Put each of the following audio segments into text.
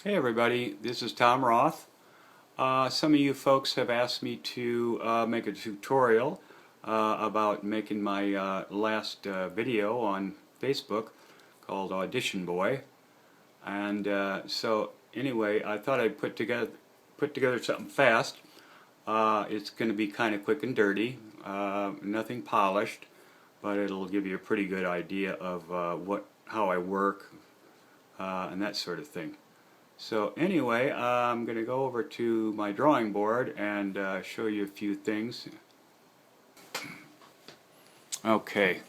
Hey everybody, this is Tom Roth. Some of you folks have asked me to make a tutorial about making my last video on Facebook called Audition Boy. And so anyway, I thought I'd put together something fast. It's going to be kind of quick and dirty, nothing polished, but it'll give you a pretty good idea of how I work and that sort of thing. So anyway, I'm going to go over to my drawing board and show you a few things. Okay.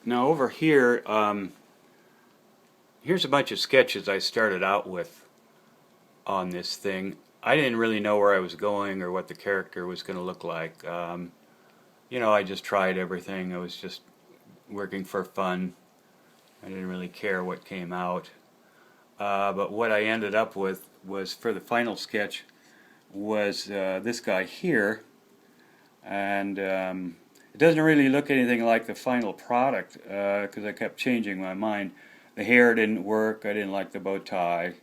Now over here, here's a bunch of sketches I started out with on this thing. I didn't really know where I was going or what the character was going to look like. You know, I just tried everything. I was just working for fun. I didn't really care what came out. But what I ended up with was, for the final sketch, was this guy here. And it doesn't really look anything like the final product because I kept changing my mind. The hair didn't work. I didn't like the bow tie.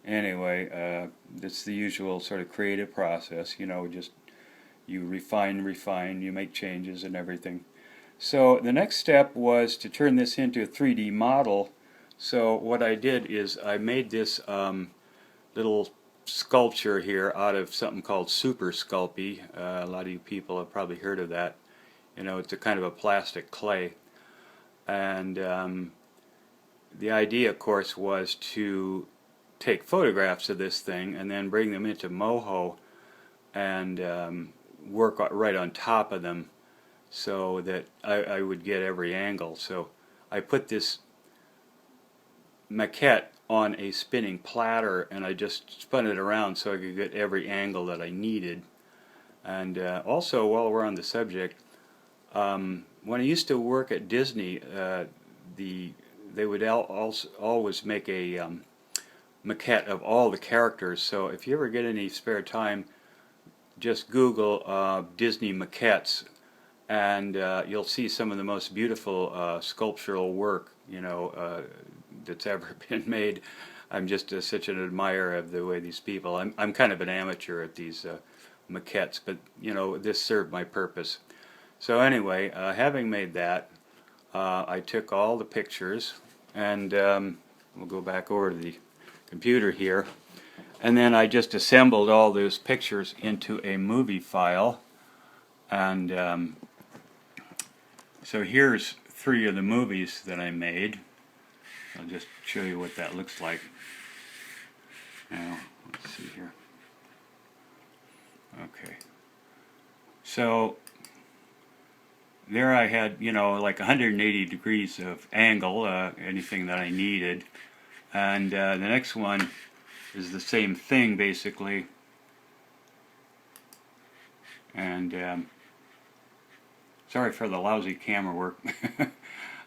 Anyway, it's the usual sort of creative process. You know, just you refine, you make changes and everything. So the next step was to turn this into a 3D model. So what I did is I made this little sculpture here out of something called Super Sculpey. A lot of you people have probably heard of that. You know, it's a kind of a plastic clay. And the idea, of course, was to take photographs of this thing and then bring them into Moho and work right on top of them, so that I would get every angle. So I put this maquette on a spinning platter and I just spun it around so I could get every angle that I needed. And also, while we're on the subject, when I used to work at Disney, they would always make a maquette of all the characters. So if you ever get any spare time, just Google Disney maquettes, and you'll see some of the most beautiful sculptural work, you know, that's ever been made. I'm just such an admirer of the way these people. I'm kind of an amateur at these maquettes, but you know, this served my purpose. So anyway, having made that, I took all the pictures, and we'll go back over to the computer here, and then I just assembled all those pictures into a movie file. And so here's 3 of the movies that I made. I'll just show you what that looks like. Now, let's see here. Okay. So there I had, you know, like 180 degrees of angle, anything that I needed. And the next one is the same thing, basically. And sorry for the lousy camera work.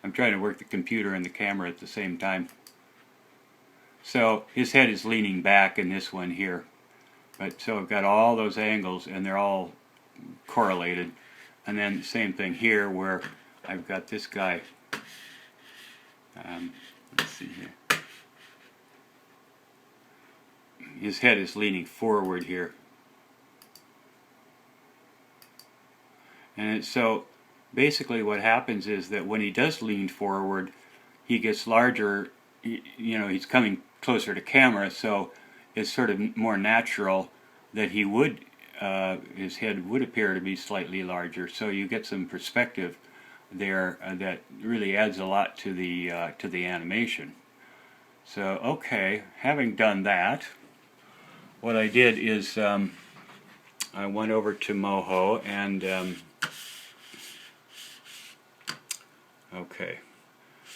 I'm trying to work the computer and the camera at the same time. So his head is leaning back in this one here. But so I've got all those angles and they're all correlated. And then same thing here where I've got this guy. Let's see here. His head is leaning forward here. And so basically what happens is that when he does lean forward, he gets larger, you know, he's coming closer to camera, so it's sort of more natural that he would, his head would appear to be slightly larger, so you get some perspective there that really adds a lot to the animation. So okay, having done that, what I did is I went over to Moho and okay,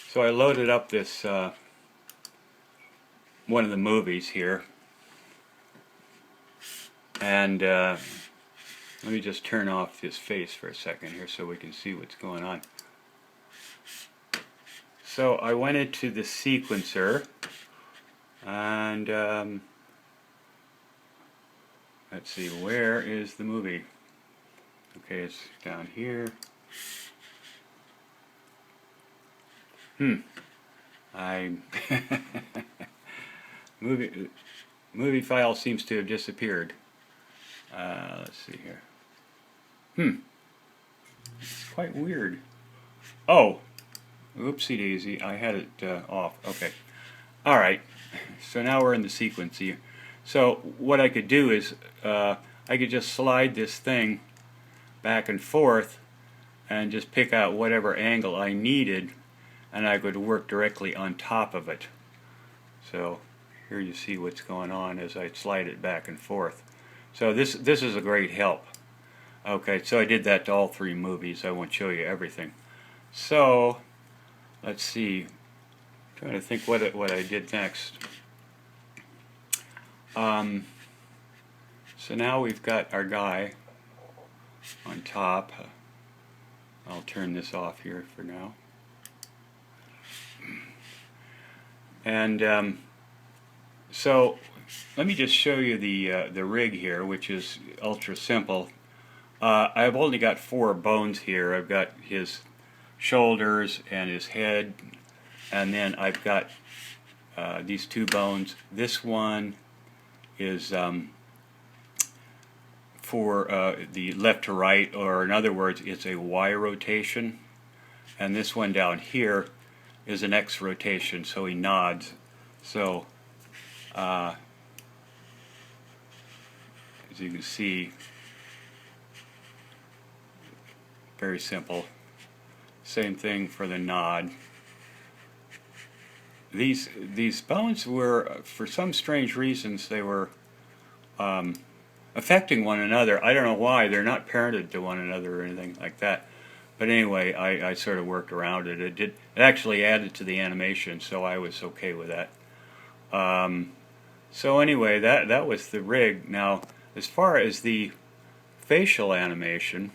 so I loaded up this one of the movies here, and let me just turn off his face for a second here so we can see what's going on. So I went into the sequencer and let's see, where is the movie? Okay, it's down here. I movie file seems to have disappeared. Let's see here. It's quite weird. Oh, oopsie daisy, I had it off. Okay. Alright, so now we're in the sequence here. So what I could do is I could just slide this thing back and forth and just pick out whatever angle I needed, and I could work directly on top of it. So here you see what's going on as I slide it back and forth. So this is a great help. Okay, so I did that to all three movies. I won't show you everything. So let's see. I'm trying to think what I did next. So now we've got our guy on top. I'll turn this off here for now. And so let me just show you the rig here, which is ultra simple. I've only got 4 bones here. I've got his shoulders and his head, and then I've got these 2 bones. This one is for the left to right, or in other words, it's a Y rotation, and this one down here is an X rotation, so he nods. So as you can see, very simple. Same thing for the nod. These bones were, for some strange reasons, they were affecting one another. I don't know why. They're not parented to one another or anything like that. But anyway, I sort of worked around it. It actually added to the animation, so I was okay with that. So anyway, that was the rig. Now, as far as the facial animation,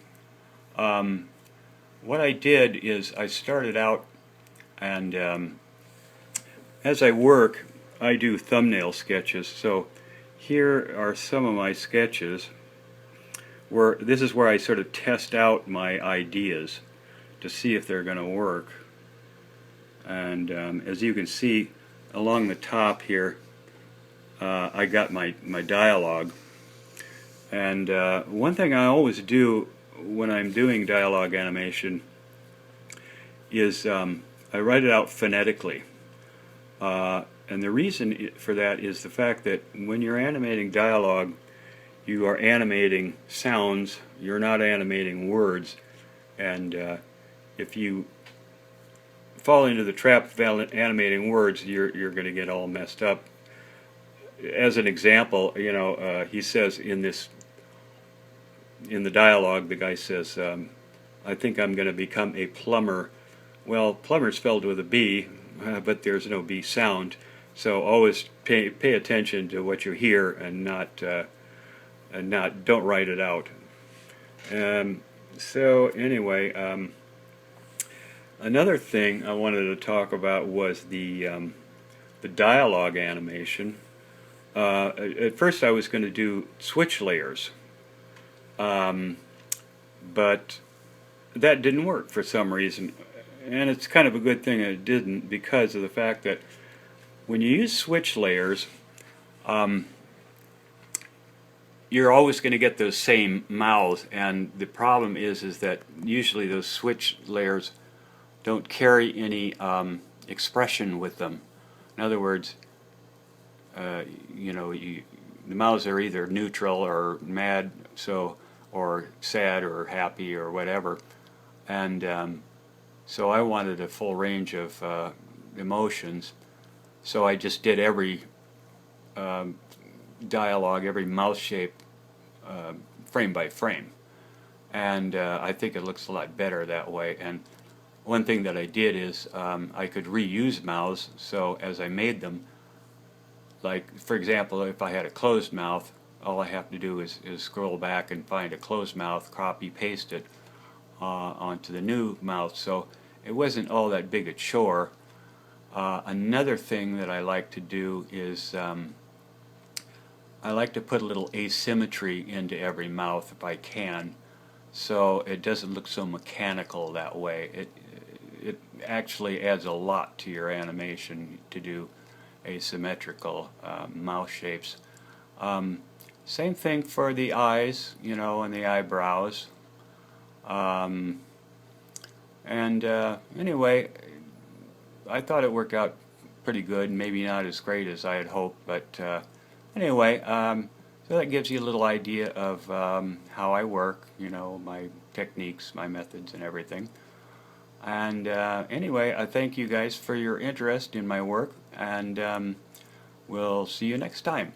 what I did is I started out, and as I work, I do thumbnail sketches. So here are some of my sketches where this is where I sort of test out my ideas to see if they're going to work. And as you can see along the top here, I got my dialogue. And one thing I always do when I'm doing dialogue animation is I write it out phonetically. And the reason for that is the fact that when you're animating dialogue, you are animating sounds, you're not animating words. And if you fall into the trap of animating words, you're going to get all messed up. As an example, you know, he says in the dialogue, the guy says, I think I'm going to become a plumber. Well, plumber's spelled with a B, but there's no B sound. So always pay attention to what you hear, and don't write it out. So anyway, another thing I wanted to talk about was the dialogue animation. At first I was going to do switch layers, but that didn't work for some reason, and it's kind of a good thing that it didn't, because of the fact that when you use switch layers, you're always going to get those same mouths, and the problem is that usually those switch layers don't carry any expression with them. In other words, you know, the mouths are either neutral or mad, or sad or happy or whatever, and so I wanted a full range of emotions. So I just did every dialogue, every mouth shape, frame by frame, and I think it looks a lot better that way. And one thing that I did is I could reuse mouths. So as I made them, like for example, if I had a closed mouth, all I have to do is scroll back and find a closed mouth, copy paste it onto the new mouth. So it wasn't all that big a chore. Another thing that I like to do is I like to put a little asymmetry into every mouth if I can, so it doesn't look so mechanical that way. It actually adds a lot to your animation to do asymmetrical mouth shapes. Same thing for the eyes, you know, and the eyebrows. Um, and anyway, I thought it worked out pretty good. Maybe not as great as I had hoped, but anyway, so that gives you a little idea of how I work, you know, my techniques, my methods, and everything. And anyway, I thank you guys for your interest in my work, and we'll see you next time.